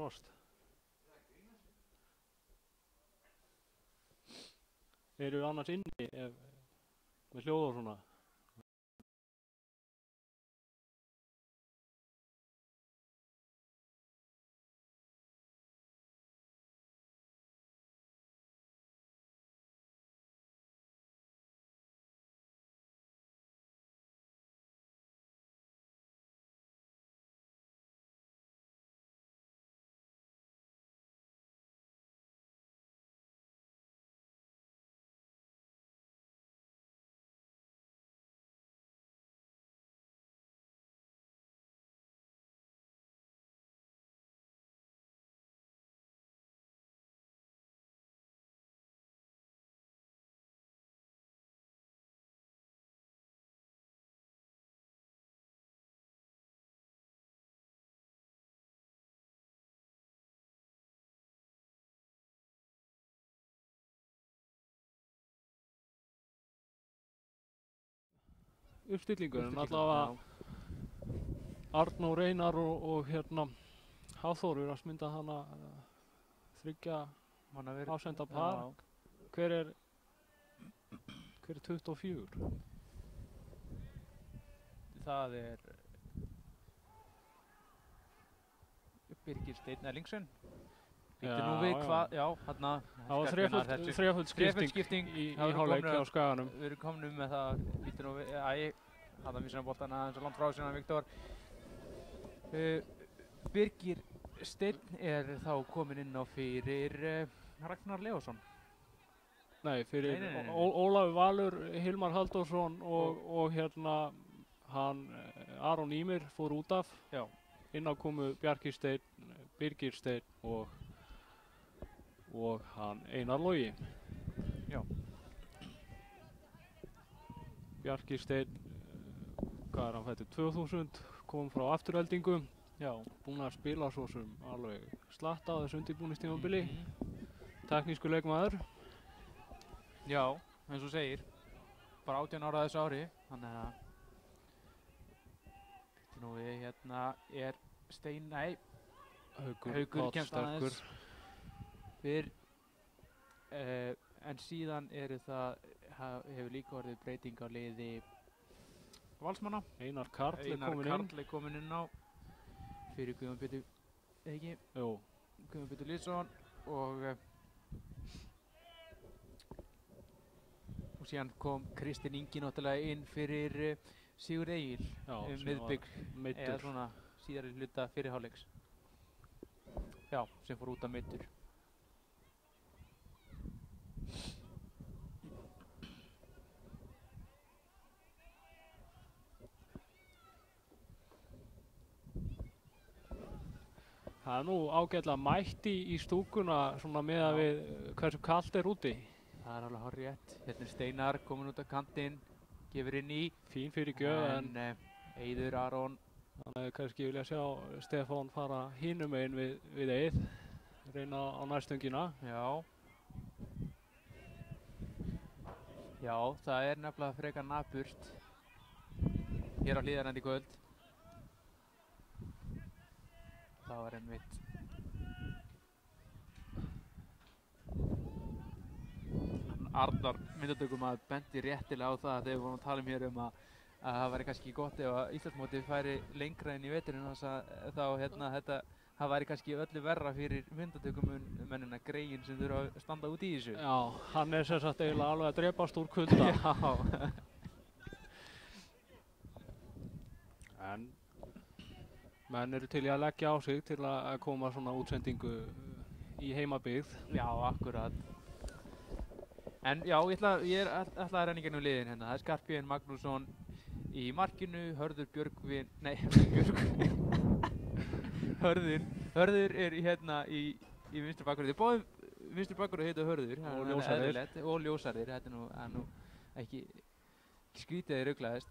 Frost. Eru annars inni með hljóð og svona? Uppstillingur, en allavega Arnór Einar og Hafþór eru að smynda hana þriggja afsenda par. Hver er 24? Það er Birgir Steinn Erlingsson. Býttu nú við hvað, já, þarna. Það var þreföld skipting í hálfleik á Skaganum. Við erum komin með það, býttu nú við, það missar boltan aðeins á langt frá sinna Viktor. Birgir Steinn er þá komin inn á fyrir Ragnar Leósson. Nei, fyrir Ólafur Valur, Hilmar Halldórsson og hann Aron Ýmir fór út af. Já. Inn á komu Bjarki Steinn, Birgir Steinn og hann Einar Logi. Já. Bjarki Steinn, hvað er hann fættur? 2000, kom frá Aftureldingu. Já. Búinn að spila svo sem alveg slatta á þessu undirbúningstímabili. Teknískur leikmaður. Já, eins og segir. Bara 18 ára þessu ári, þannig að nú við er Haukur kemst aðeins fyrr, en síðan hefur líka orðið breyting á liði Valsmanna. Einar Karl er komin inn á fyrir Guðjón Pétur, ekki? Jú. Guðjón Pétur Lýðsson og síðan kom Kristinn Ingi náttúrulega inn fyrir Sigurð Egil miðbygg eða svona síðari hluta fyrir hálfleiks. Já, sem fór út af meiddur. Það er nú ágætlega mætt í stúkuna svona meðan við hversu kalt er úti. Það er alveg hárrétt. Hérna er Steinar komin út af kantinn, gefur inn í. Fín fyrir gjöf en Eiður Aron. Þannig að kannski vilja sjá Stefán fara hinum einn við Eið, reyna á nærstöngina. Já. Já, það er nefnilega frekar napurt hér á Hlíðarenda í kvöld. Það var einmitt Arnar myndatökumaður benti réttilega á það þegar við vorum að tala hér að það væri kannski gott ef að Íslandsmótið færi lengra inn í veturinn þá það væri kannski öllu verra fyrir myndatökumennina greiðin sem þurfa að standa út í þessu. Já, hann er sem sagt eiginlega alveg að drepast úr kulda. Já. En menn eru til í að leggja á sig til að koma svona útsendingu í heimabyggð. Já, akkurat. En já, ég ætla að renna í gegnum liðin hérna. Það er Skarphéðinn Magnússon í markinu, Hörður Björgvin, nei, Hörður er í vinstri bakverði. Báðum vinstri bakverði heita Hörður. Og Ljósarir. Og Ljósarir, þetta er nú ekki skrítið að þið ruglaðist.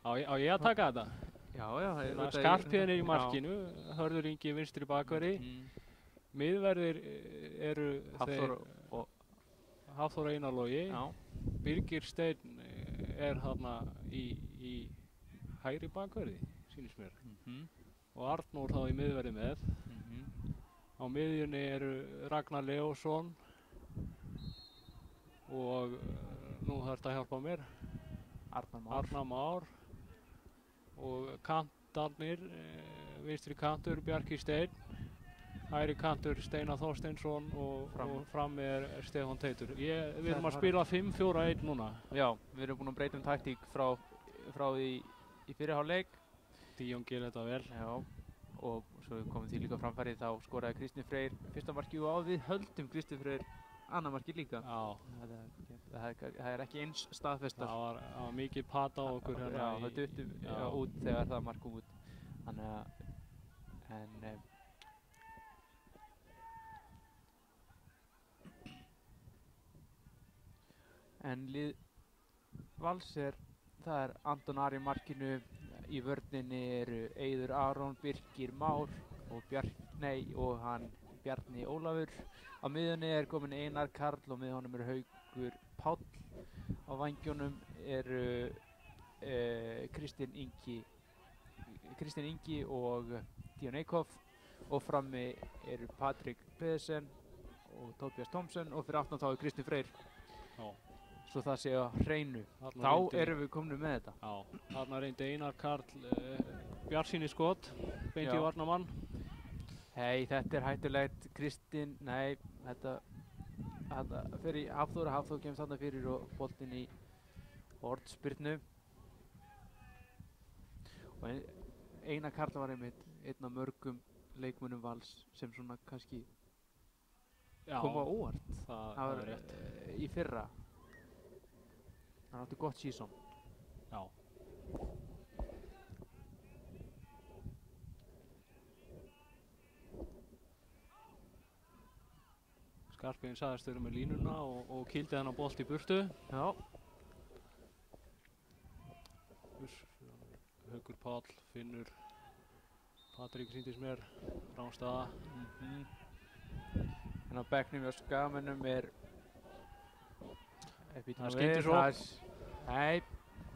Á ég að taka þetta? Já. Skarphéðinn er í markinu, Hörður Ingi vinstri bakverði. Miðverðir eru Hafþór Einar Logi. Birgir Steinn er þarna í hægri bakverði, sýnist mér. Og Arnór þá í miðverði með. Á miðjunni eru Ragnar Leósson og nú þarf þetta að hjálpa mér. Arnar Már og kantarnir, vinstri kantur Bjarki Steinn, hægri kantur Steinar Þorsteinsson og frammi er Stefán Teitur. Við erum að spila 5-4-1 núna. Já, við erum búin að breyta taktík frá því í fyrri hálfleik. Díon gerir þetta vel. Já, og svo komum því líka framfæri, þá skoraði Kristinn Freyr fyrsta markið og við höldum Kristinn Freyr annað markið líka. Já. Það er ekki eins staðfestar. Það var mikið pata á okkur hérna. Já, það dutti út þegar það mark kom út. Þannig að, en lið Vals það er Anton Ari í markinu, í vörninni eru Eiður Aron, Birkir Már og Bjarni Ólafur. Á miðjunni er komin Einar Karl og með honum Haukur Páll. Á vængjunum eru Kristinn Ingi og Díon Eikhoff og frammi eru Patrik Pedersen og Tobias Thomsen og fyrir aftan þá er Kristinn Freyr. Já. Svo það sé á hreinu. Þá erum við komin með þetta. Já, þarna reyndi Einar Karl bjartsýni skot, beint í varnarmann. Hei, þetta er hættulegt. Kristinn, nei, þetta fer í Hafþór. Hafþór kemst þarna fyrir og boltinn í hornspyrnu. Og Einar Karl var einmitt einn af mörgum leikmönnum Vals sem svona kannski kom á óvart. Það var rétt. Í fyrra. Hann átti gott season. Já. Skarphéðinn sagðist vera með línuna og kýldi þennan bolt í burtu. Já. Haukur Páll, Finnur, Patrik sýndist mér, Rámstaða. En á bekknum hjá Skagamönnum það skiptir svo. Nei,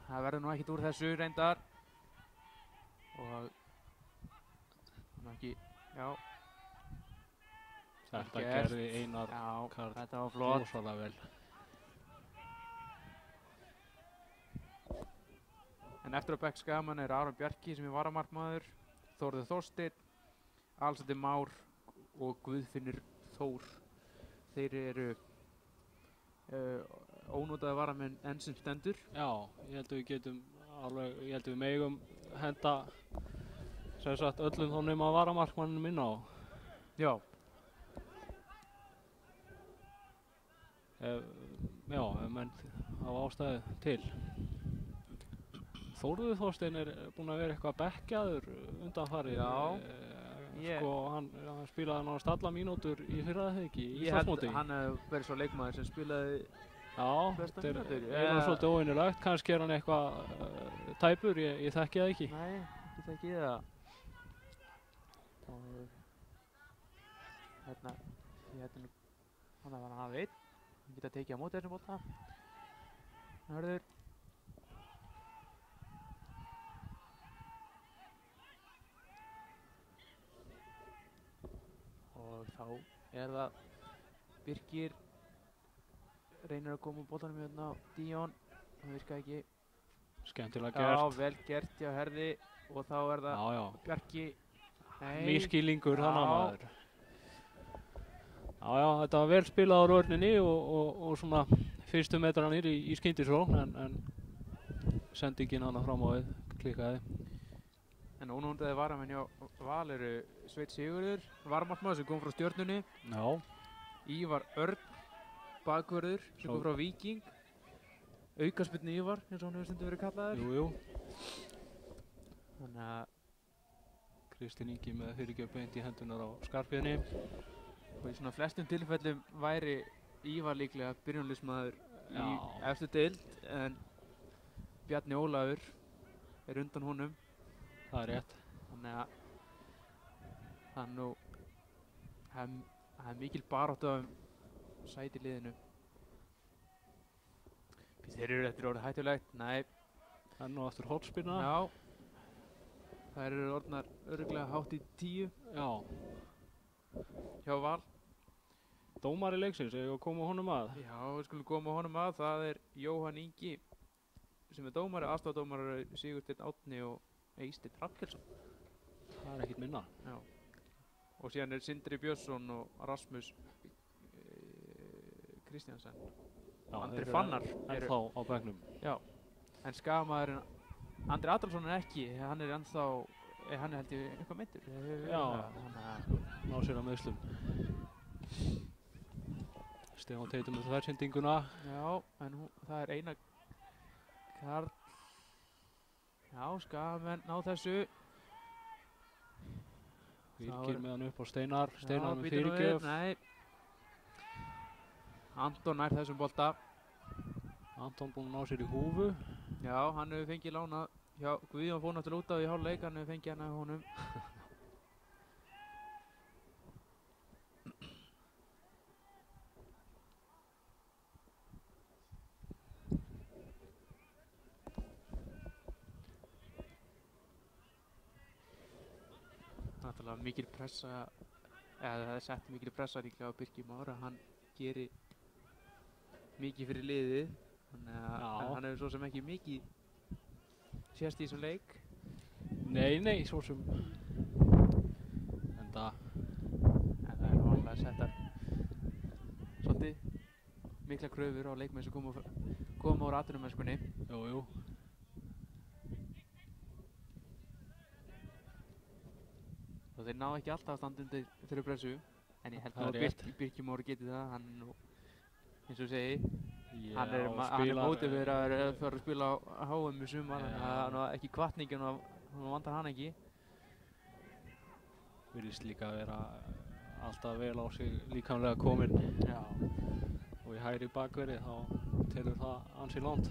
það verður nú ekkert úr þessu reyndar. Og hann ekki, já. Þetta gerði Einar Karl. Þetta var flott. Rosalega vel. En eftir á bekk Skagamanna Aron Bjarki sem er varamarkmaður, Þórður Þorsteinn, Alexander Már og Guðfinnur Þór. Þeir eru ónotaði varamenn enn sem stendur. Já, ég held að við megum henda sem sagt öllum þá nema varamarkmannum inn á. Já. Já, menn hafa ástæðu til. Þórður Þorsteinn er búinn að vera eitthvað bekkjaður undanfarið. Já. Sko, hann spilaði náttúrulega alla mínútur í fyrra þegar ekki, í Íslandsmóti. Ég held hann hefur verið svo leikmaður sem spilaði þetta er svolítið óvenjulegt. Kannski er hann eitthvað tæpur, ég þekki það ekki. Nei, ég þekki það. Og hérna, hann var hann einn. Hann geta tekið á móti þessum bolta. Hörður. Og þá er það Birkir reynir að koma úr boltanum hérna á Díon. Það virkaði ekki. Skemmtilega gert. Já, vel gert hjá Herði og þá er það Bjarki. Mískýlingur þannig maður. Já, þetta var vel spilað á vörninni og svona fyrstu metranir í skyndisókn en sendingin hana fram á við klikkaði. En ónúndaði varamenn hjá Val eru Sveit Sigurður, varmarkmaður sem kom frá Stjörnunni. Já. Ívar Örn, bakvörður sem kom frá Víking. Aukaspyrnu Ívar, eins og hann hefur stundum verið kallaður. Jú. Þannig að Kristinn Ingi með fyrirgjöf beint í hendunar á Skarphéðinni. Og í svona flestum tilfellum væri Ívar líklega byrjunarliðsmaður í efstu deild en Bjarni Ólafur er undan honum. Það er rétt. Þannig að það er mikil baráttu um sæti í liðinu. Þeir eru eftir orðið hættulegt, nei. Enn og aftur hornspyrna. Já. Þær eru orðnar örugglega hátt í 10. Já. hjá Val. Dómari leiksins, ef við komum honum að. Já, við skulum koma honum að. Það er Jóhann Ingi sem er dómari, aðstoðardómari Sigursteinn Árni og Eysteinn Hrafnkelsson. Það er ekkert minna. Já. Og síðan er Sindri Björnsson og Rasmus Kristjansen. Já, Andri Fannar ennþá á bekknum. Já, en skagamaðurinn Andri Adolfsson er ekki, hann er ennþá, hann er held ég eitthvað meiddur. Já, ná sér að meiðslum. Stefán Teitur með þversendinguna. Já, en það er Einar Karl. Já, skagamenn ná þessu. Virkir með hann upp á Steinar. Steinar með fyrirgjöf. Nei. Anton nær þessum bolta. Anton búinn að ná sér í húfu. Já, hann hefur fengið lánað hjá Guðjón fór náttúrulega út á í hálfleik, hann hefur fengið hann af honum. Náttúrulega mikil pressa, eða það er sett mikil pressa líklega á Birki Már að hann geri mikið fyrir liðið, þannig að hann hefur svo sem ekki mikið sést í þessum leik. Nei, svo sem en það er vanlega settar svolítið mikla kröfur á leikmenn sem koma úr atvinnumennskunni. Jú. Og þeir ná ekki alltaf að standa undir þeirri pressu, en ég held nú að Birki Már geti það, hann er nú, eins og segi, hann er mótiveraður að fara að spila á HM í sumar, þannig að hann var ekki hvatningin og hann vantar hann ekki. Virðist líka að vera alltaf vel á sig líkamlega kominn. Já. Og í hægri bakverði þá telur það ansi langt.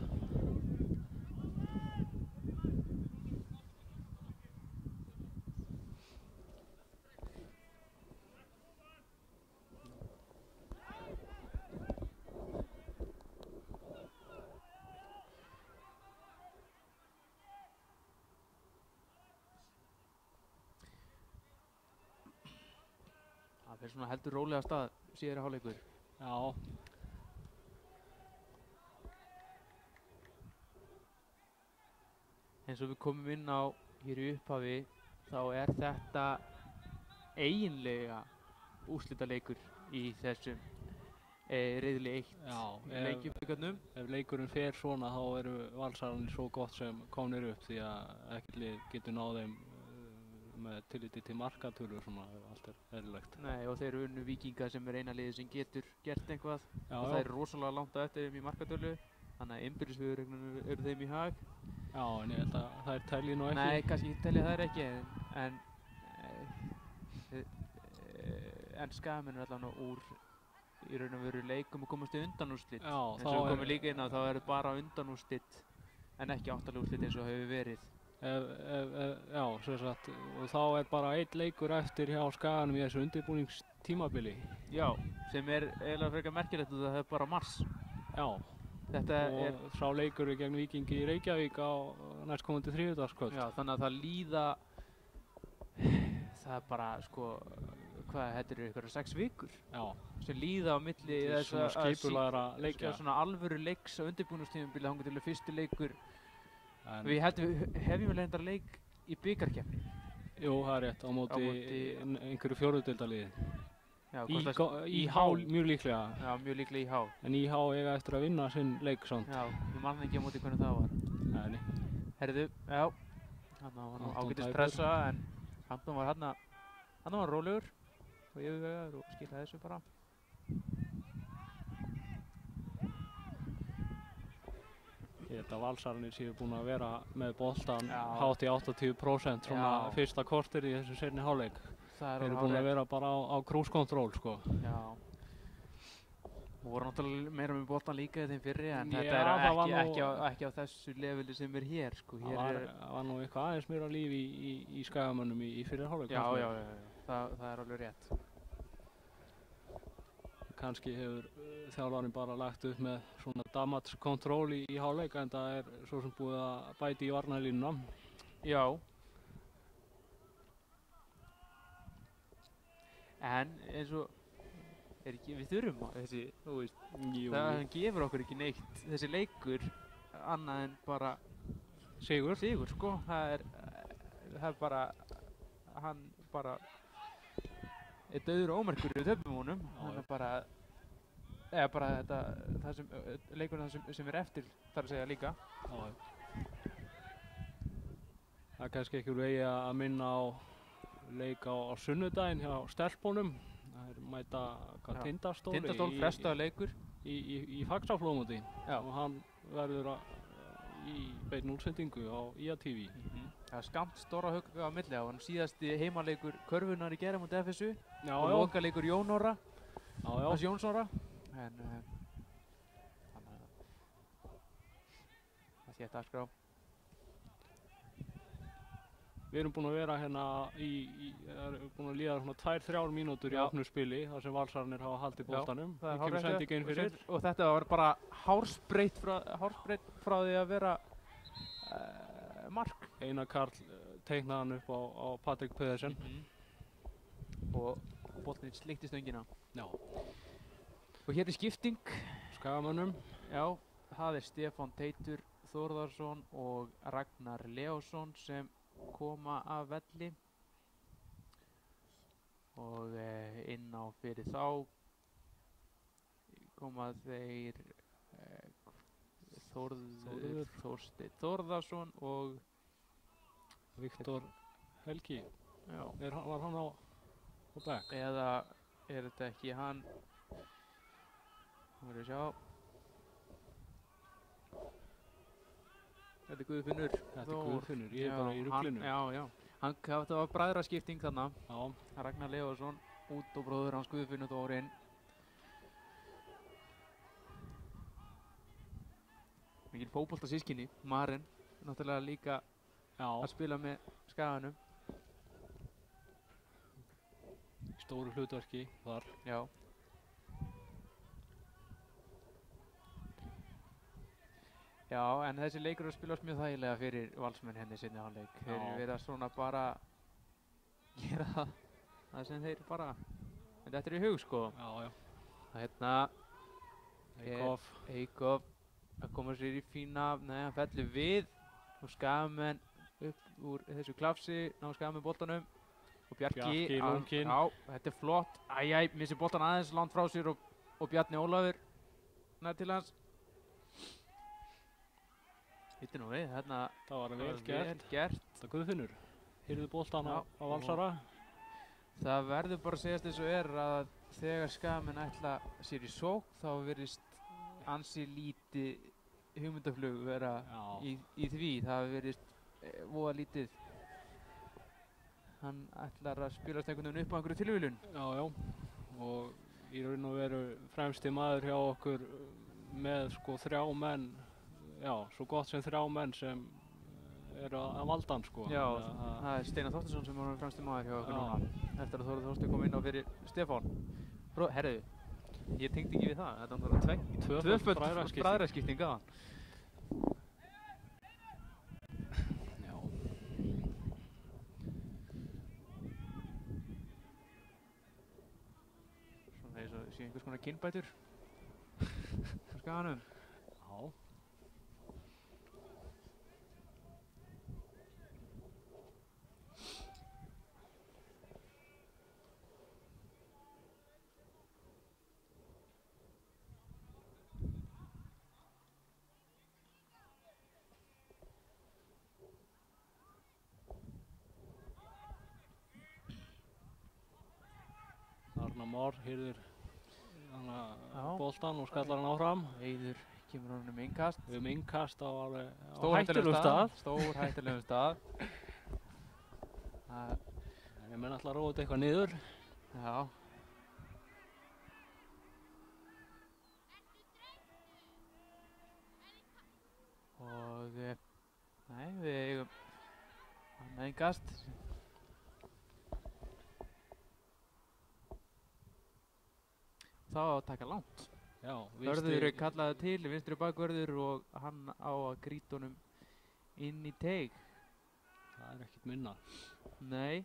Það er svona heldur rólega stað síðari hálfleikur. Já. Eins og við komum inn á hér í upphafi, þá er þetta eiginlega úrslitaleikur í þessum riðli 1 leikjubikarnum. Ef leikurinn fer svona þá eru Valsararnir svo gott sem komnir upp því að ekkert lið getur náð þeim með tilliti til markatölu og svona, allt er eðlilegt. Nei, og þeir eru unnu Víkinga sem er eina liðið sem getur gert eitthvað. Já, og það er rosalega langt á eftir þeim í markatölu, þannig að innbyrðisviðurreglunum eru þeim í hag. Já, en ég held að það telji nú ekki. Nei, kannski telja þær ekki, en skagamenn er allavega úr í raun og veru leikum og komast í undanúrslit. Já, eins og við komum líka inn á, þá er bara undanúrslit en ekki áttalega úrslit eins og hefur verið. Já, sem sagt, og þá er bara einn leikur eftir hjá Skaganum í þessu undirbúningstímabili. Já, sem er eiginlega frekar merkilegt og það er bara mars. Já, og sá leikur gegn Víkingi í Reykjavík á næstkomandi þriðjudagskvöld. Já, þannig að það er bara, sko, þetta eru ykkur 6 vikur. Já. Sem líða á milli þess að skipulagra leikja. Svona alvöru leiks á undirbúningstímabili þangað til fyrsti leikur. Við hefjum vel reyndar leik í bikarkeppni. Jú, það er rétt, á móti einhverju fjórðudeildarliði. Já, IH mjög líklega. Já, mjög líklega IH. En IH eiga eftir að vinna sinn leik samt. Já, ég man ekki á móti hvernig það var. Nei. Herðu, já, hann var nú ágætis pressa, en hann var rólegur og yfirvegaður og skilaði þessu bara. Ég held að Valsararnir séu búin að vera með boltan hátt í 80% svona fyrsta korter í þessu seinni hálfleik. Þeir eru búin að vera bara á cruise-kontról, sko. Já. Og voru náttúrulega meira með boltan líka þeim fyrri, en þetta er ekki á þessu leveli sem er hér, sko. Það var nú eitthvað aðeins meira líf í Skagamönnum í fyrri hálfleik. Já, það er alveg rétt. Kannski hefur þjálfarinn bara lagt upp með svona damage control í hálfleik, en það er svo sem búið að bæti í varnarlínuna. Já. En eins og við þurfum þessi, þú veist, Jú, það gefur okkur ekki neitt þessi leikur annað en bara sigur. sko, það er bara hann bara er dauður og ómerkur í töpum honum, hann er bara eða bara það sem leikurinn sem er eftir þarf að segja líka. Já. Það er kannski ekki úr vegi að minna á leik á sunnudaginn hjá stelpunum. Það er mæta Tindastól. Tindastól, frestaður leikur í Faxaflóðmóti og hann verður í beinni útsendingu á IA-TV. Það er skammt stóra högg á milli, það var síðasti heimaleikur Körfunnar í gær mútið FSU og lokaleikur Jón Orra, Jóns Orra. En þannig að það sé þetta að skrá. Við erum búin að vera hérna búin að líða svona 2-3 mínútur í opnu spili þar sem Valsararnir hafa haldið boltanum. Það kemur sending inn fyrir. Og þetta var bara hársbreytt frá því að vera mark. Einar Karl teiknaði hann upp á Patrik Pedersen. Og boltinn slikti stöngina. Já. Og hér er skipting. Skagamönnum. Já, það er Stefán Teitur Þórðarsson og Ragnar Leósson sem koma af velli og inn á fyrir þá koma þeir Þorsteinn Þórðarsson og Viktor Helgi. Já. Var hann á bekk? Eða er þetta ekki hann? Nú verðum við sjá. Þetta er Guðfinnur. Þetta er Guðfinnur, ég er bara í ruglinu. Já. Þetta var bræðraskipting þarna. Já. Ragnar Leósson út og bróður hans Guðfinnur Þór inn. Mikil fótboltasystkini, Maren, náttúrulega líka að spila með Skaganum. Stóru hlutverki þar. Já. Já, en þessi leikur spilast mjög þægilega fyrir Valsmenn henni seinni hálfleik. Þeir verða svona bara gera það sem þeir bara þetta er í hug sko. Já. Hérna Eikhoff að koma sér í fína, hann fellur við og Skagamenn upp úr þessu klafsi, ná Skagamenn boltanum og Bjarki lunginn. Já, þetta er flott. Missir boltan aðeins langt frá sér og Bjarni Ólafur nær til hans. Hittu nú við, hérna það var vel gert. Þetta Guðfinnur, hirðu boltan á Valsara. Það verður bara að segjast eins og að þegar Skagamenn ætla sér í sókn þá virðist ansi lítið hugmyndaflug vera í því. Það virðist voða lítið. Hann ætlar að spilast einhvern veginn upp á einhverju tilviljun. Já. Og í raun og veru fremsti maður hjá okkur með sko 3 menn. Já, svo gott sem 3 menn sem eru að valda hann sko. Já, það er Steinar Þorsteinsson sem var fremsti maður hjá okkur núna. Eftir að Þórður Þorsteinn kom inn á fyrir Stefán. Herðu, ég tengdi ekki við það. Þetta var tvöföld bræðraskipting á hann. Já. Svona eins og sé einhvers konar kynbætur á Skaganum. Já. Arnar Már hirðir boltan og skallar hann áfram. Eiður kemur honum innkast. Við erum innkast á hættulegum stað. Stór hættulegum stað. Ég menn alltaf að róa þetta eitthvað niður. Já. Og við eigum annað innkast. Það á að taka langt. Já, Vörður er kallaði til, vinstri bakvörður og hann á að grýta honum inn í teig. Það er ekkert minna. Nei.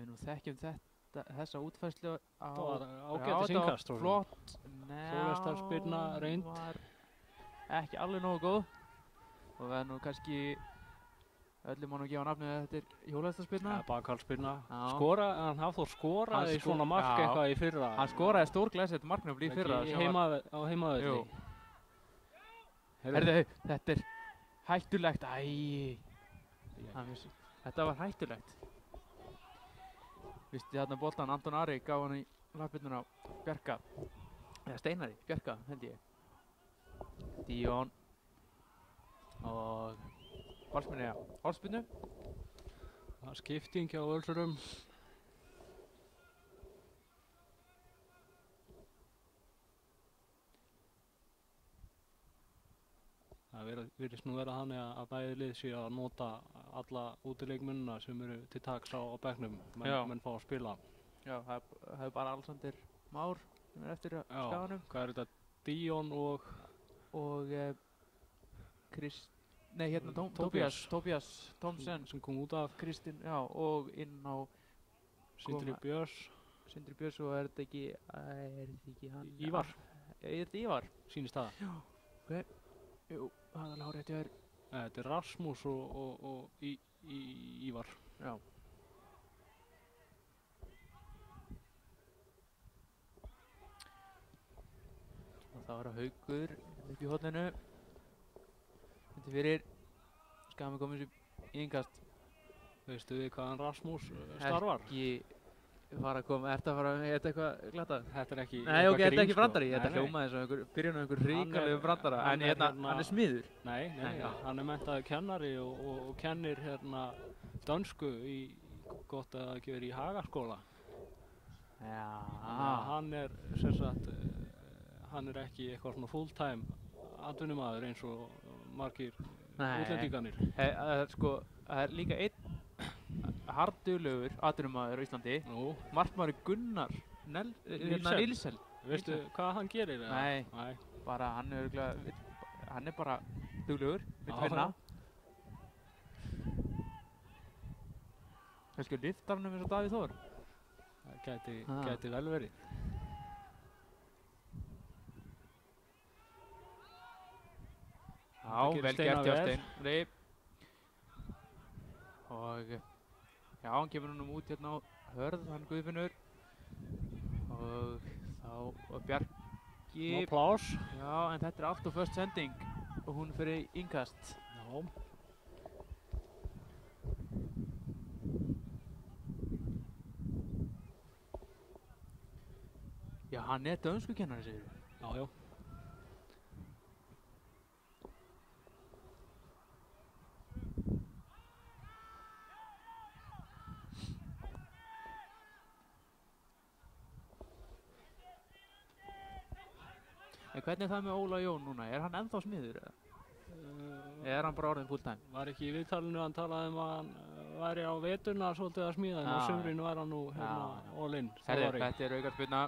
við nú þekkjum þessa útfærslu á... Það var ágætis innkast. Já, þetta var flott. Þorlestarspyrna reynd. Var ekki alveg nógu góð. Og það nú kannski... Öllum má nú gefa nafnið að þetta er hjólhestaspyrna. Ja, bakhaldsspyrna. Já. En Hafþór skoraði svona mark eitthvað í fyrra. Hann skoraði stórglæsilegt marknöfl í fyrra. Á heimavelli. Herðu, þetta er hættulegt. Þetta var hættulegt. Vistu þarna boltan, Anton Ari gaf hann í lappirnar á Bjarka. Eða Steinari, Bjarka, held ég. Díón. Og... Hálsbyrnu. Það er skipting hjá Völsurum. Það virðist nú vera þannig að bæði lið sé að nota alla útileikmennina sem eru til taks á bekknum, menn fá að spila. Já, það er bara Alexander Már sem er eftir skaganum. Hvað er þetta? Díón og Tobias Thomsen sem kom út af Kristinn, já, og inn á Sindri Björns og er þetta ekki hann? Ívar. Er þetta Ívar? Sýnist það. Já, ok. Jú, það er alveg hárrétt hjá þér. Þetta er Rasmus og Ívar. Já. Og það var að Haukur upp í horninu. Þetta fyrir skami komið sér í innkast. Veistu við hvaðan Rasmus starfar? Ekki fara að koma, ertu eitthvað glatað? Þetta er ekki... Nei, ok, þetta er ekki brandari, þetta hljómaði eins og byrjun á einhver ríkalegu brandara, en hann er smiður. Nei, hann er menntaður kennari og kennir dönsku í, gott að ekki verið í Hagaskóla. Já. Hann er, sem sagt, hann er ekki eitthvað svona full-time atvinnumaður eins og margir útlendingarnir. Sko, það er líka einn harðdulegur atvinnumaður á Íslandi. Markmaður Gunnar Nílsel. Veistu hvað hann gerir? Nei. Bara hann er bara duglegur, vill vinna. Kannski lyftar hann eins og Davíð Þór? Það gæti vel verið. Já, vel gert hjá Steinari. Og já, hann kemur húnum út hérna á hörð, hann Guðfinnur. Og þá Bjarki. Smá plás. Já, en þetta er allt og föst sending. Og hún fyrir innkast. Já. Já, hann er dönskukennari, segir þú? Já. En hvernig er það með Óla Jón núna? Er hann ennþá smiður eða? Er hann bara orðin full time? Var ekki í viðtalinu hann talaði að hann væri á veturna svolítið að smíða, en á sumrinu var hann nú all in. Herri, þetta er aukaspyrna.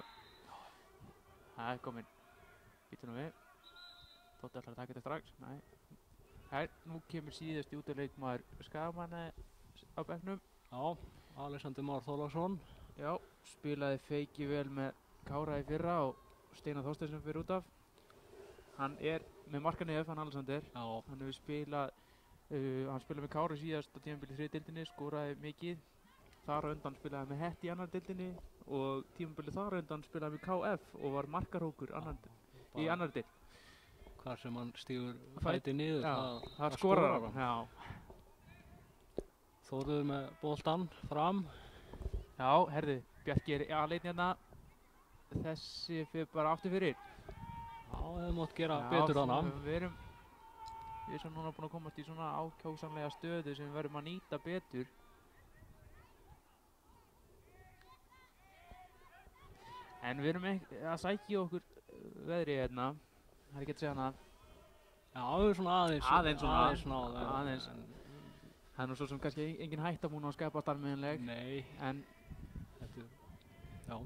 Það er komin. Býtum nú við. Þótti alltaf að taka þetta strax. Nei. Nú kemur síðasti útileikmaður Skagamanna á bekknum. Já, Alexander Már Þorláksson. Já, spilaði feiki vel með Kára í fyrra og Steinar Þorsteinsson fyrir út af. Hann er með markanið hann Alexander. Já. Hann hefur spilað, hann spilaði með Kára síðast á tímabili 3. deildinni, skoraði mikið. Þar á undan spilaði með Hett í annar deildinni og tímabili þar á undan spilaði með KF og var markarókur í annar deild. Hvar sem hann stígur fæti niður, það skorar hann. Já. Þóruður með boltan fram. Já, herðu, Bjarki er aleinn hérna. Þessi fyrir bara aftur fyrir. Já, það mátt gera betur hana. Við erum núna búin að komast í svona ákjósanlega stöðu sem við verðum að nýta betur. En við erum að sækja okkur veðri hérna. Það er ekki að segja hana. Já, við erum svona aðeins. Það er nú svo sem kannski engin hætta múin að skapa starfmiðinleg. Nei. En þetta, já.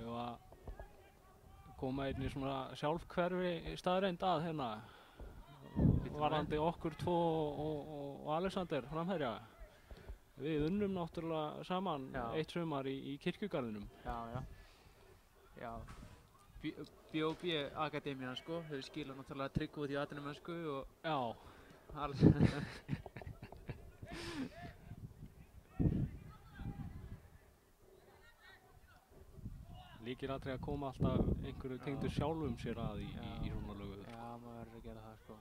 Ef að koma einni svona sjálfhverfi staðreind að hérna varðandi okkur tvo og Alexander framherja. Við unnum náttúrulega saman eitt sumar í kirkjugarðinum. Já. B.O.B. Akademían sko, hefur skilað náttúrulega Tryggva út í atvinnumennsku og... Já. Líkilatriði að koma alltaf einhverju tengdu sjálfum sér að í svona lögu. Já, maður verður að gera það sko.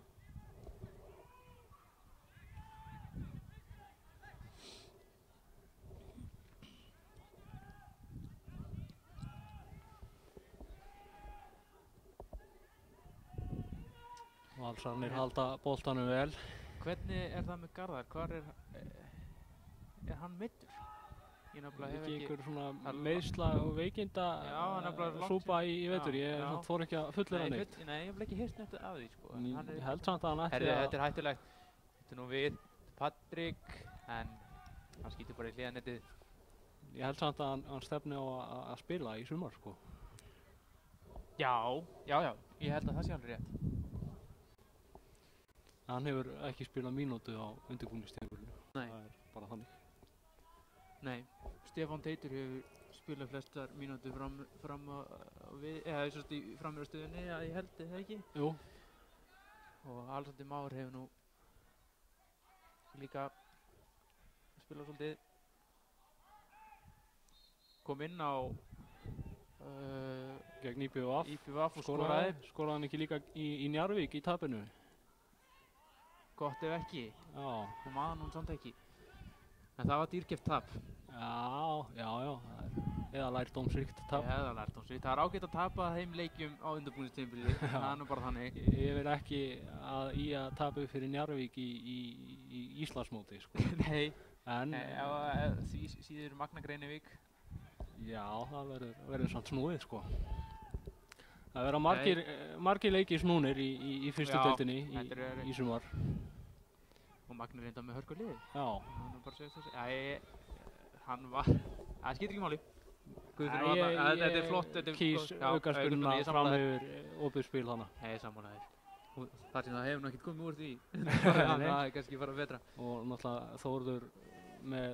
Valsarnir halda boltanum vel. Hvernig er það með Garðar? Hvar er hann meiddur? Ég nefnilega hef ekki einhver svona meiðsla og veikinda súpa í vetur. Ég fór ekki að fullera neitt. Nei, ég hef ekki heyrt neitt af því sko. Ég held samt að hann ætti að... Þetta er hættulegt. Þetta er nú við Patrik, en hann skýtur bara í hliðanettið. Ég held samt að hann stefni á að spila í sumar sko. Já. Ég held að það sé alveg rétt. Hann hefur ekki spilað mínútu á undirbúningstímabilinu. Nei. Það er bara þannig. Nei, Stefán Teitur hefur spilað flestar mínútur framherjastöðunni, ég held það ekki? Jú. Og Alexander Már hefur nú líka spilað svolítið. Kom inn á gegn IBVF og skoraði. Skoraði hann ekki líka í Njarðvík í tapinu? Gott ef ekki. Já. Og maður hún samt ekki. En það var dýrkeypt tap. Já. Eða lærdómsríkt tap. Eða lærdómsríkt. Það er ágætt að tapa þeim leikjum á undirbúningstímabili. Það er nú bara þannig. Ég vil ekki að tapa fyrir Njarðvík í Íslandsmóti, sko. Nei. En... Því síður Magna Greinivík. Já, það verður samt snúið, sko. Það verða margir leikir snúnir í fyrstu deildinni í sumar. Og Magni reynda með hörkuliði. Já. Hann var... Það skiptir ekki máli. Þetta er flott. Kýs aukaspyrnuna fram yfir opið spil hana. Nei, sammálaðir. Það sem það hefur nú ekkert komið úr því. Það er kannski bara betra. Og náttúrulega Þórður með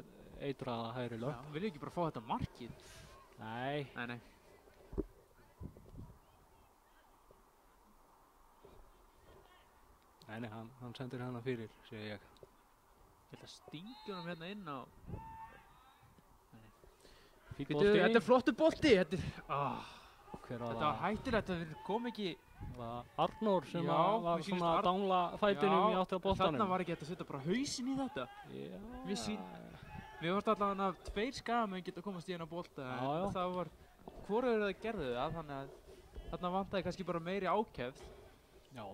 eitraða hægri löpp. Viljum ekki bara fá þetta markið? Nei. Nei, hann sendir hana fyrir, segi ég. Ég held að stingjum hann hérna inn á... Fín bolti. Þetta er flottur bolti! Þetta var hættulegt að við kom ekki... Það var Arnór sem var svona að dangla fætinum í átti á boltanum. Þarna var ekki hægt að setja bara hausinn í þetta. Já. Við varst allavega að 2 skagamenn geta komast í hennar bolta. Já. Það var... Hvorugur það gerðu það, þannig að þarna vantaði kannski bara meiri ákefð. Já.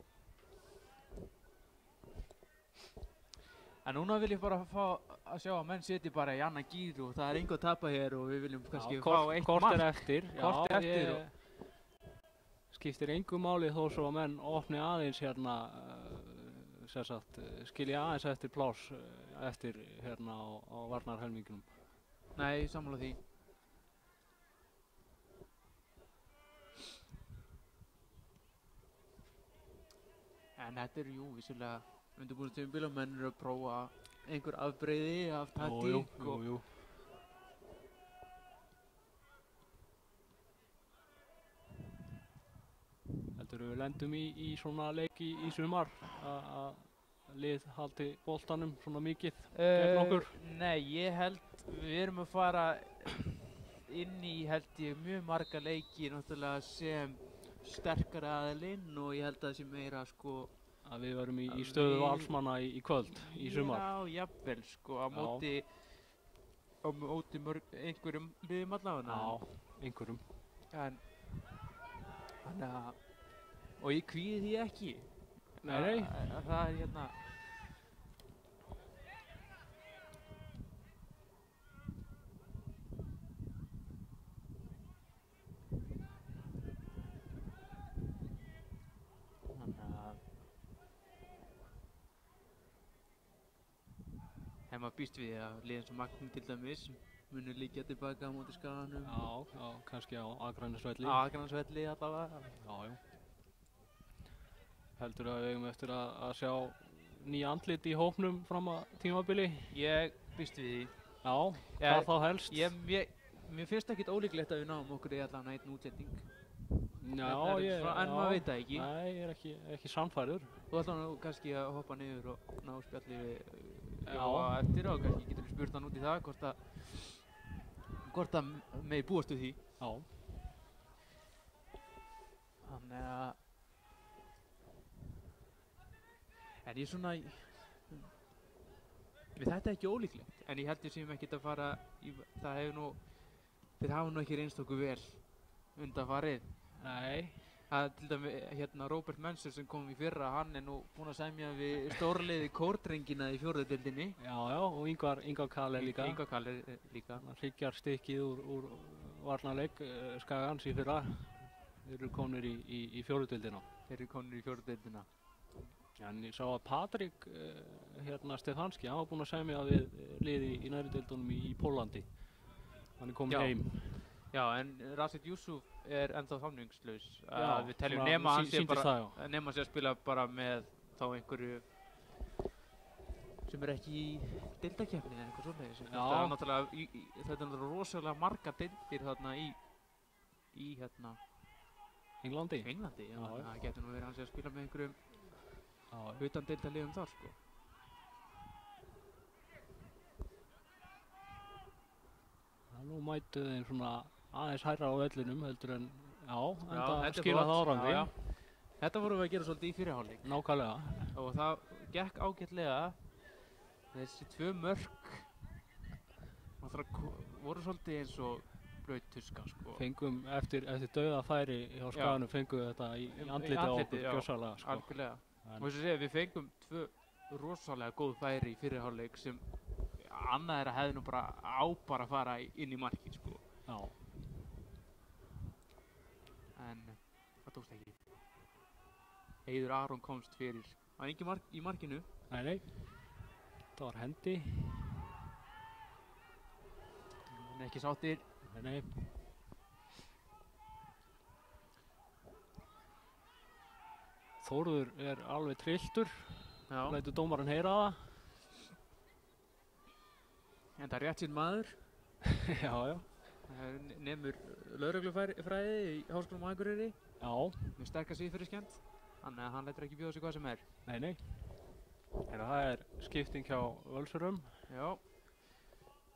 En núna vil ég bara fá að sjá að menn setji bara í annan gír og það er engu að tapa hér og við viljum kannski fá eitt mark. Kort er eftir. Skiptir engu máli þó svo að menn opni aðeins hérna, skilja aðeins eftir pláss eftir hérna á varnarhelmingunum. Nei, sammála því. En þetta er vissulega undirbúningstímabil og menn eru að prófa einhver afbrigði af taktík. Jú. Heldur við lendum í svona leik í sumar að lið haldi boltanum svona mikið gegn okkur? Nei, ég held við erum að fara inn í mjög marga leiki náttúrulega sem sterkari aðilinn og ég held að það sé meira sko að við verum í stöðu valsmanna í kvöld, í sumar. Já, jafnvel, sko, á móti einhverjum liðum allavega. Já, einhverjum. Þannig að, og ég kvíði því ekki. Nei. Það er hérna... Maður býst við að liðin sem Magni til dæmis munu líka tilbaka á móti Skaganum. Já, kannski á Akranesvelli. Á Akranesvelli allavega. Já. Heldur að við eigum eftir að sjá nýja andlit í hópnum fram að tímabili? Ég býst við því. Já, hvað þá helst? Mér finnst ekkert ólíklegt að við náum okkur í allan einn útsending. Já, en maður veit það ekki. Nei, ég er ekki sannfærður. Þú ætlar nú kannski að hoppa niður og ná spjalli við Jóa eftir og kannski getur við spurt hann út í það hvort að megi búast við því. Já. Þannig að en ég svona við þetta ekki ólíklegt en ég held ég sem ekkert að fara það hefur nú þeir hafa nú ekki reynst okkur vel undanfarið. Nei. Það til dæmis Róbert Mensur sem kom í fyrra, hann er nú búinn að semja við stórliði kórdrengina í fjórðu deildinni. Já, og Ingvar Karl líka. Ingvar Karl líka. Hann hryggjar stykkið úr varnarleik Skagans í fyrra. Þeir eru komnir í fjórðu deildina. En ég sá að Patrik Stefanski, hann var búinn að semja við liði í næri deildunum í Pólandi. Hann er komin heim. Já, en Rashid Yusuf er ennþá samningslaus. Við teljum nema hann sé að spila bara með þá einhverju sem er ekki í deildakeppni eða eitthvað svoleiðis. Þetta er náttúrulega rosalega margar deildir þarna í Englandi. Já. Það getur nú verið hans að spila með einhverjum utan deildaliðum þar, sko. Nú mætu þeim svona aðeins hærra á vellinum heldur en þetta skila það árangri. Já. Þetta vorum við að gera svolítið í fyrri hálfleik. Nákvæmlega. Og það gekk ágætlega. Þessi 2 mörk voru svolítið eins og blaut tuska, sko. Fengum eftir dauðafæri hjá Skaganum fengum við þetta í andliti á okkur gjörsamlega, sko. Algjörlega. Og þess að segja, við fengum 2 rosalega góð færi í fyrri hálfleik sem annað er að hefði nú bara að fara inn í markið, sko. Já. En það tókst ekki. Eiður Aron komst fyrir. Það var engin mark í markinu. Nei. Það var hendi. En ekki sáttir. Nei. Þórður er alveg trilltur. Lætur dómarinn heyra það. En það er rétt sín maður. Já. Nemur lögreglufræði í Háskólanum á Akureyri. Já. Með sterka siðferðiskennd. Þannig að hann lætur ekki bjóða sig hvað sem er. Nei. Það er skipting hjá Völsurum. Já.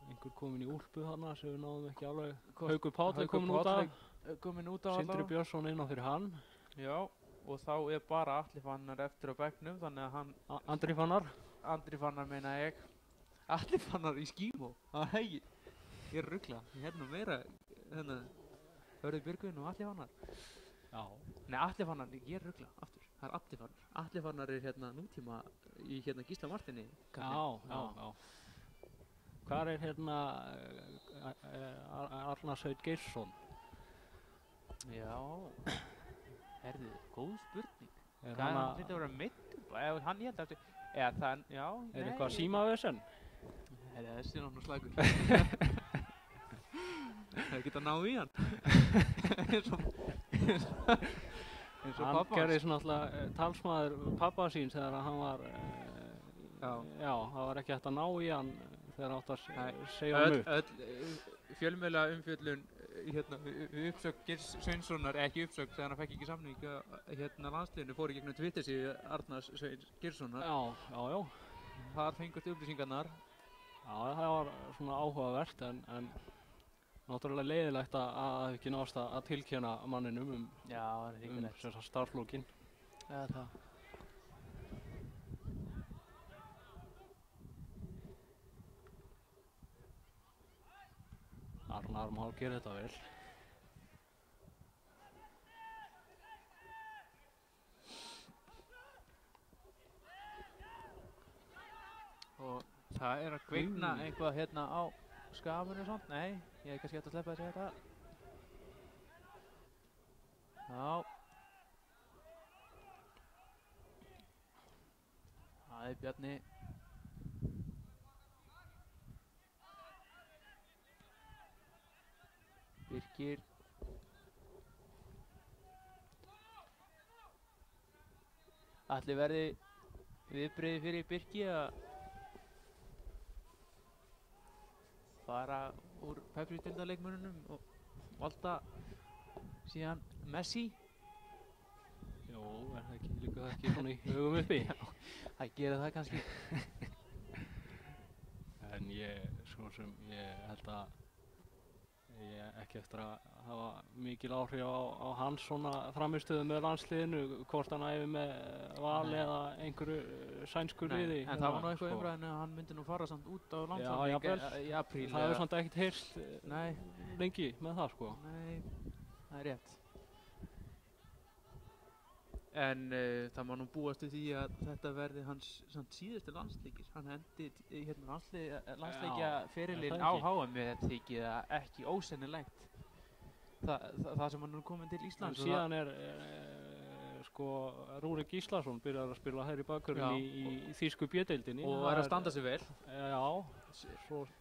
Einhver kominn í úlpu þarna sem við náðum ekki alveg. Haukur Páll er kominn út af. Sindri Björnsson inn á fyrir hann. Já. Og þá er bara Atli Fannar eftir á bekknum. Þannig að hann... Andri Fannar meina ég. Atli Fannar í Skímó. Ég er ruglað. Ég nú meira Hörður Björgvin og Atli Fannar. Já. Nei, Atli Fannar, ég er ruglað aftur. Það er Atli Fannar. Atli Fannar er nútíma í Gísla Martini. Já. Hvar er Arnar Sveinn Geirsson? Já. Herðu, góð spurning. Hann hlýtur að vera meiddur. Hann ég held að það, já. Er eitthvað símavesen? Þessi er náttúrulega slagur. Það geta náð í hann. eins og pappa. Hann gerði svona alltaf talsmaður pappa síns þegar hann var það var ekki hægt að ná í hann þegar hann átt að segja hann upp. Öll fjölmiðla umfjöllun uppsögn Geirs Sveinssonar, ekki uppsögn þegar hann fekk ekki samning landsliðinu fór í gegnum Twitter-síðu Arnars Sveins Geirssonar. Já. Þar fengust upplýsingarnar. Já, það var svona áhugavert en náttúrulega leiðilegt að ekki nást að tilkynna manninum starfslókin. Það. Arnar má gera þetta vel. Og það er að kvikna eitthvað á skafinu og svona. Nei, ég er kannski hægt að sleppa að segja þetta. Já. Það Bjarni. Birkir. Ætli verði viðbrigði fyrir Birki að fara úr Pepsi-deildarleikmönnunum og valda síðan Messi. Jó, er það ekki líka það ekki svona í hugum uppi? Það gerir það kannski. En ég held að ég ekki eftir að hafa mikil áhrif á hans svona framistöðu með landsliðinu, hvort hann æfi með Val eða einhverju sænsku liði. En það var nú eitthvað umræðinu að hann myndi nú fara samt út á landsleik í apríl. Það hefur samt ekkert heyrst lengi með það sko. Nei, það er rétt. En það má nú búast við því að þetta verði hans síðustu landsleikir. Hann hendi landsleikja ferilinn á HM, þetta þykir það ekki ósennilegt. Það sem hann er komin til Íslands. En síðan sko Rúrik Gíslason byrjar að spila hægri bakvörðinn í þýsku B-deildinni. Og er að standa sig vel. Já.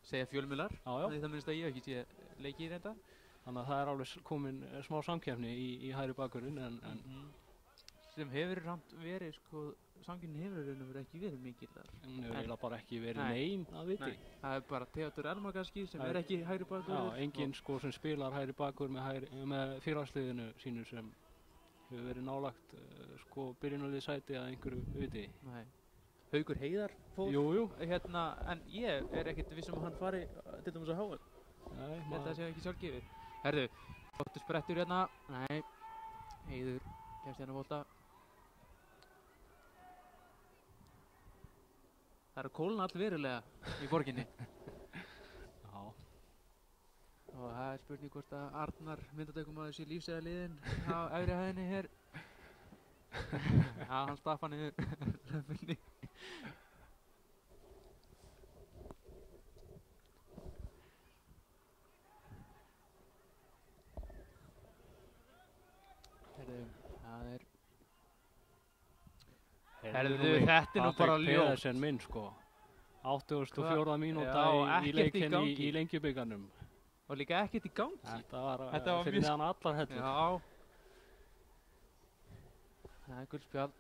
Segja fjölmiðlar. Já. Það minnst að ég hef ekki sé leikið í þetta. Þannig að það er alveg komin smá samkeppni í hægri bakvörðinn sem hefur samt verið, sko, samkeppnin hefur ekki verið mikil þar. Hún hefur eiginlega bara ekki verið nein að viti. Nei, það er bara Theodor Elmar kannski sem er ekki hægri bakvörður. Já, enginn sko sem spilar hægri bakvörð með félagsliðinu sínu sem hefur verið nálagt sko byrjunarlið sæti að einhverju viti. Nei. Haukur Heiðar fór. Jú. En ég er ekkert vissum að hann fari til dæmis að HM. Nei, þetta sé ekki sjálfgefið. Herðu, flottur sprettur hérna. Nei, Heiður kemst hérna bolta. Það er að kólna allverulega í borginni. Já. Og það er spurning hvort að Arnar myndatökumaður sé lífs eða liðinn á efri hæðinni hér. Já, hann staffa niður röfnni. Herðu, þetta er nú bara ljótt. Patrik Pedersen minn sko. 84. mínúta í leikinn í Lengjubikarnum. Og líka ekkert í gangi. Þetta var fyrir neðan allar hellur. Já. Það er gullspjald.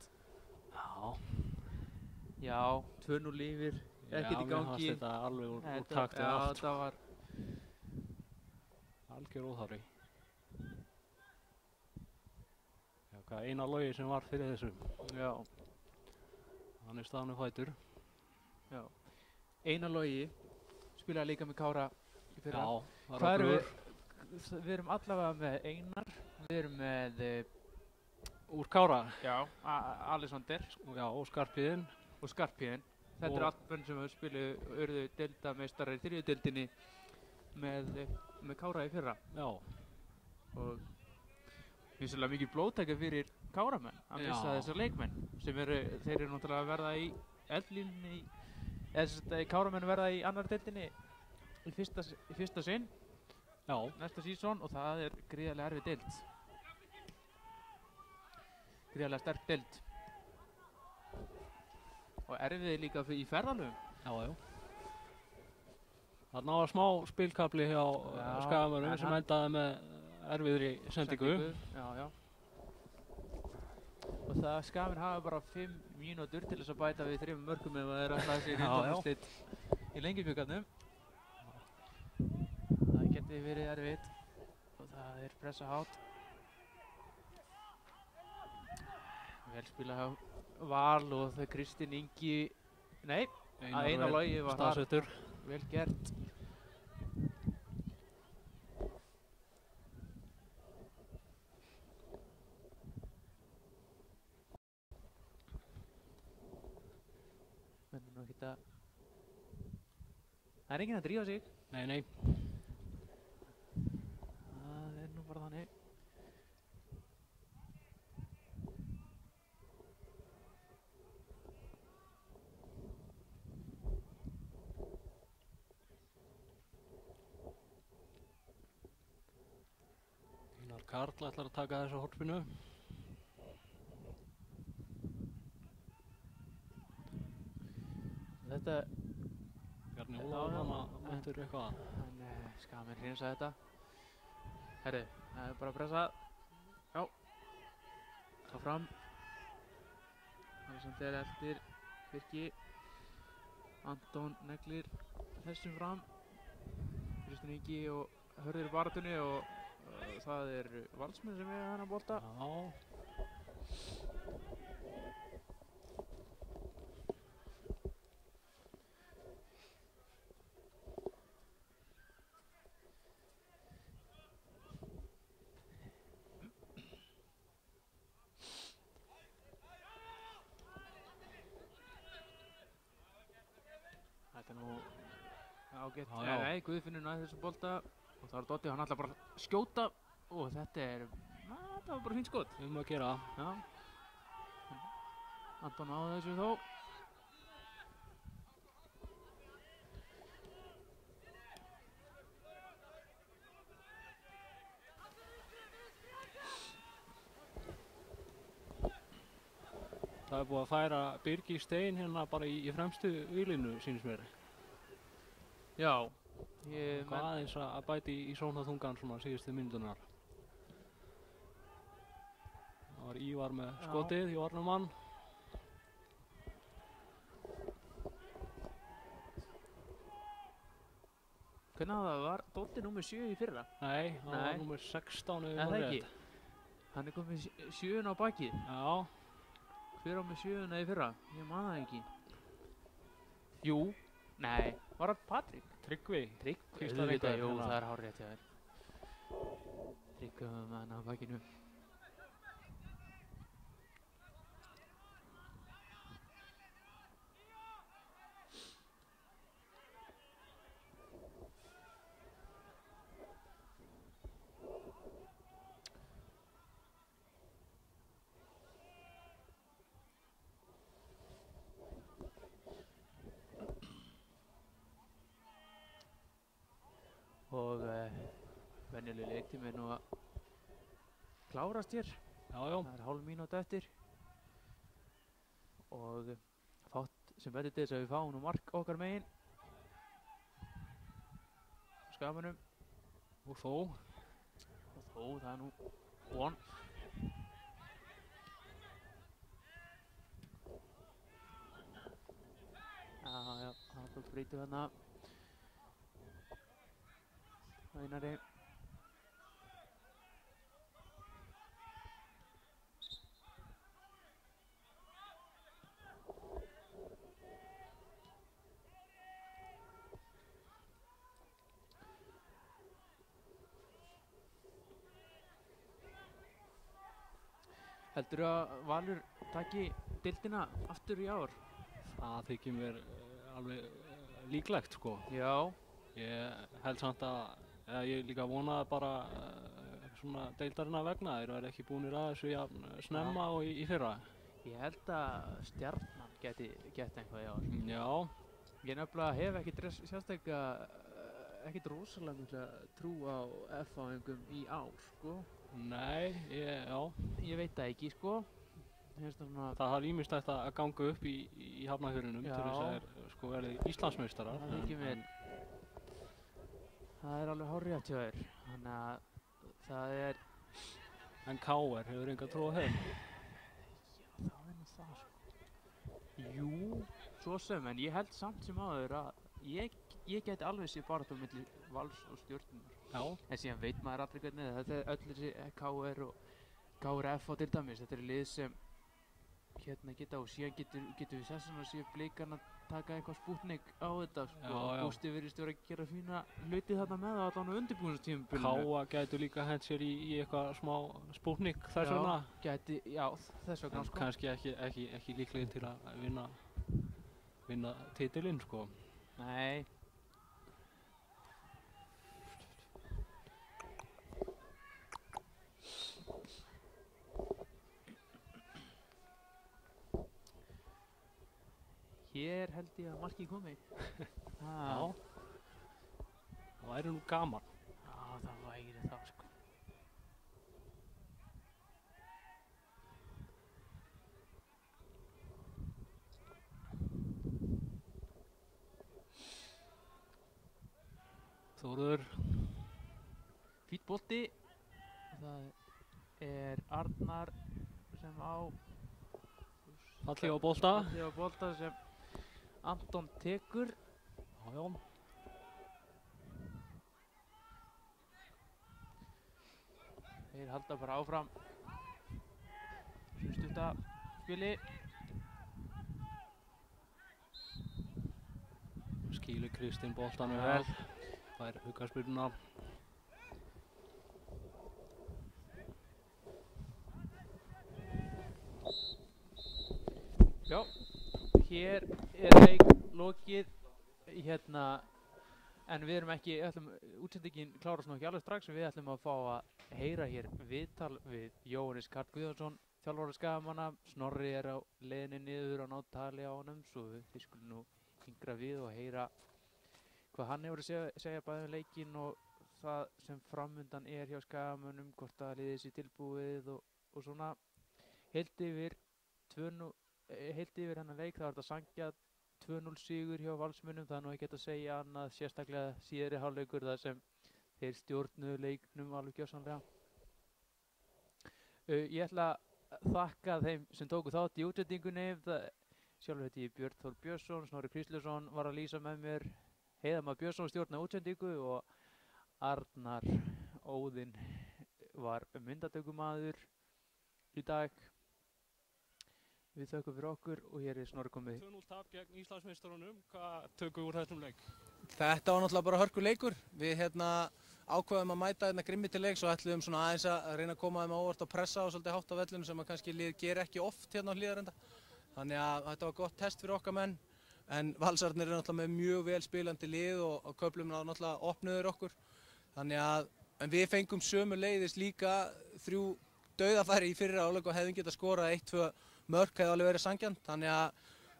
Já, 2-0 yfir, ekkert í gangi. Já, mér fannst þetta alveg úr taktið allt. Já, þetta var algjör óþarfi. Já, hvað eina Logi sem var fyrir þessu. Já. Hann er staðnum fætur. Já. Einar Logi spilaði líka með Kára í fyrra. Já, það er öflugur. Við erum allavega með Einar, við erum með úr Kára. Já, Alexander. Já, og Skarpíðinn. Og Skarpíðinn. Þetta er allt bönn sem við spiluðu urðu deildameistarar í þriðju deildinni með Kára í fyrra. Já. Og vissulega mikið blóðtaka fyrir Káramenn að missa þessar leikmenn sem þeir eru náttúrulega að verða í eldlínunni eða Káramenn verða í annar deildinni í fyrsta sinn næsta sísón og það er gríðarlega erfið deild gríðarlega sterk deild og erfið líka í ferðalögum. Já. Það náða smá spilkafli hjá Skagamönnum sem endaði með erfiðri sendingu. Já. Og það Skagamenn hafa bara 5 mínútur til þess að bæta við 3 mörkum ef það er alltaf sér undanúrslit í Lengjubikarnum. Það geti verið erfitt og það er pressa hátt. Vel spilað hjá Val og það Kristinn Ingi, nei, Einar Logi var staðsettur. Vel gert. Það er enginn að drífa sig. Nei. Það er nú bara þannig. Einar Karl ætlar að taka þessa horfinu. Þetta Bjarni Ólafur hann mættur eitthvað. Skagamenn hreinsa þetta. Herri, það er bara að pressa. Já. Þá fram. Alexander eldir Birki. Anton neglir þessum fram. Kristinn Ingi og Hörður í baráttunni og það er Valsmenn sem er þennan bolta. Já. Þetta er nú ágætt. Já, já. Nei, Guðfinnur næði þessum bolta og það er Dotti, hann ætlar bara að skjóta og þetta var bara fínt skot. Að gera. Já. Anton á þessu þó. Það er búið að færa Birgi Stein hérna bara í fremstu výlinu, sýnist mér. Já. Hvað aðeins að bæti í sóknarþungan svona síðustu myndunar. Það var Ívar með skotið í varnarmann. Hvernig það var Dotti númer 7 í fyrra? Nei, það var númer 16 ef það ekki. Hann er komið 7 á bakið. Já. Hver á með 7 í fyrra? Ég man það ekki. Jú. Nei. Var það Patrik? Tryggvi. Auðvitað, jú, það er hárrétt hjá þér. Tryggvi með hann á bakinu. Og venjuleg leiktími er nú að klárast hér. Já, já. Það er hálf mínúta eftir. Og fátt sem betur til þess að við fáum nú mark okkar megin. Skamanum. Og þó. Það er nú von. Já, það er breytið hérna. Einari. Heldurðu að Valur taki deildina aftur í ár? Það þykir mér alveg líklegt, sko. Já. Ég held samt að ég líka vonaði bara svona deildarinnar vegna. Þeir eru ekki búnir að þessu jafn snemma og í fyrra. Ég held að Stjarnan geti eitthvað í ár. Já. Ég nefnilega hef ekkert rosalega mikla trú á F-fáingum í ár, sko. Nei, já. Ég veit það ekki, sko. Það har ýmislegt að ganga upp í Hafnarfirðinum til þess að þeir sko verið Íslandsmeistarar. Það þykir mér. Það er alveg hárrétt hjá þér. Þannig að það er... En KR hefur enga trú á þeim? Já, það er nú það, sko. Jú, svo sem, en ég held samt sem áður að ég geti alveg sér baráttu milli Vals og Stjörnunar. Já. En síðan veit maður aldrei hvernig þetta er öll þessi KR og KRF á til dæmis. Þetta er lið sem geta og síðan getur við sessan að séu Blikarna taka eitthvað Spútnik á þetta, sko. Já. Gústi virðist vera að gera fína hluti þarna með það allan á undirbúningstímabilinu. Káa gætu líka hent sér í eitthvað smá Spútnik þess vegna. Já, þess vegna, sko. Kannski ekki líklegir til að vinna titilinn, sko. Nei. Hér held ég að markið komi. Já. Það væri nú gaman. Já, það væri það, sko. Þórður. Fínn bolti Það Arnar sem á Fallið á bolta. Fallið á bolta sem Anton tekur. Já. Þeir halda bara áfram stutta spili. Skýlir Kristinn boltanum vel. Fær aukaspyrnuna. Já, hér leik lokið en við erum ekki, útsendingin klárast nú ekki alveg strax, við ætlum að fá að heyra hér viðtal við Jóhannes Karl Guðjónsson, þjálfara Skagamanna. Snorri á leiðinni niður að ná tali á honum, svo við skulum nú hingra við og heyra hvað hann hefur að segja bæði leikinn og það sem framundan hjá Skagamönnum, hvort að liðið sé tilbúið og svona. Heilt yfir hennar leik, það var þetta sanngjarn 2-0 sigur hjá Valsmönnum. Það nú ekki hægt að segja annað, sérstaklega síðari hálfleikur þar sem þeir stjórnuðu leiknum alveg gjörsamlega. Ég ætla að þakka þeim sem tóku þátt í útsendingunni. Sjálfur heiti ég Björn Þór Björnsson, Snorri Kristleifsson var að lýsa með mér, Heiðar Már Björnsson stjórnaði útsendingu og Arnar Óðinn var myndatökumaður í dag. Við þökkum fyrir okkur og hér Snorri komið. 2-0 tap gegn Íslandsmeistarunum. Hvað tökum við úr þessum leik? Þetta var náttúrulega bara hörkuleikur. Við ákváðum að mæta grimmi til leiks og ætluðum svona aðeins að reyna að koma þeim á óvart og pressa á svolítið hátt á vellinu sem að kannski lið ger ekki oft hérna á Hlíðarenda. Þannig að þetta var gott test fyrir okkar menn. En Valsararnir eru náttúrulega með mjög vel spilandi lið og köflum náttúrulega opnuður okkur. En við fengum sömuleiðis líka 3 dauðafæri í fyrri hálfleik og hefðum getað skorað 1-2 mörk, hefði alveg verið sanngjarnt. Þannig að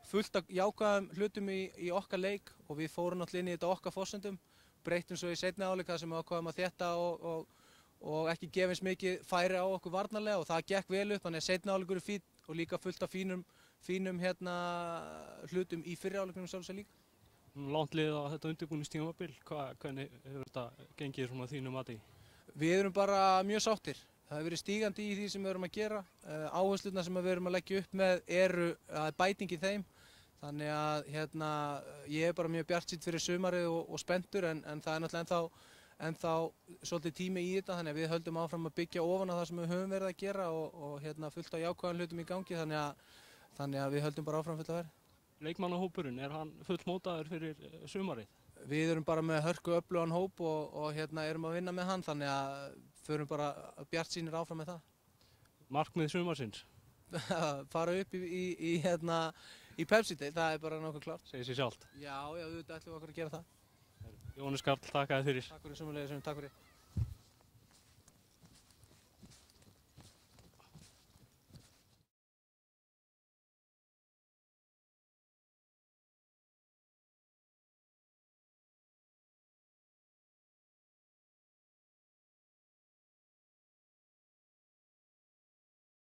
fullt af jákvæðum hlutum í okkar leik og við fórum náttúrulega inn í þetta okkar forsendum. Breyttum svo í seinni hálfleik þar sem við ákváðum að þétta og ekki gefa eins mikið færi á okkur varnarlega og það gekk vel upp. Þannig að seinni hálfleikur fínn og líka fullt af fínum hlutum í fyrri hálfleiknum sjálfsög líka. Langt liðið á þetta undirbúningstímabil. Hvernig hefur þetta gengið svona þínu mati? Við erum bara mjög sáttir. Það hefur verið stígandi í því sem við erum að gera. Áherslurnar sem við erum að leggja upp með eru bæting í þeim. Þannig að ég er bara mjög bjartsýnn fyrir sumarið og spenntur en það er náttúrulega ennþá svolítið tími í þetta. Þannig að við höldum áfram að byggja ofan á það sem við höfum verið að gera og fullt af jákvæðum hlutum í gangi. Þannig að við höldum bara áfram fulla verið. Leikmannahópurinn, hann fullmótaður fyrir sumarið? Við erum bara með hörku öflugan hóp og erum að vinna með hann. Þannig að förum bara bjartsýnir áfram með það. Markmið sumarsins? Fara upp í Pepsi-deild, það er bara nokkuð klárt. Segir sig sjálft? Já, auðvitað ætlum við okkur að gera það. Jóhannes Karl, takk fyrir. Takk fyrir sömuleiðis, takk fyrir.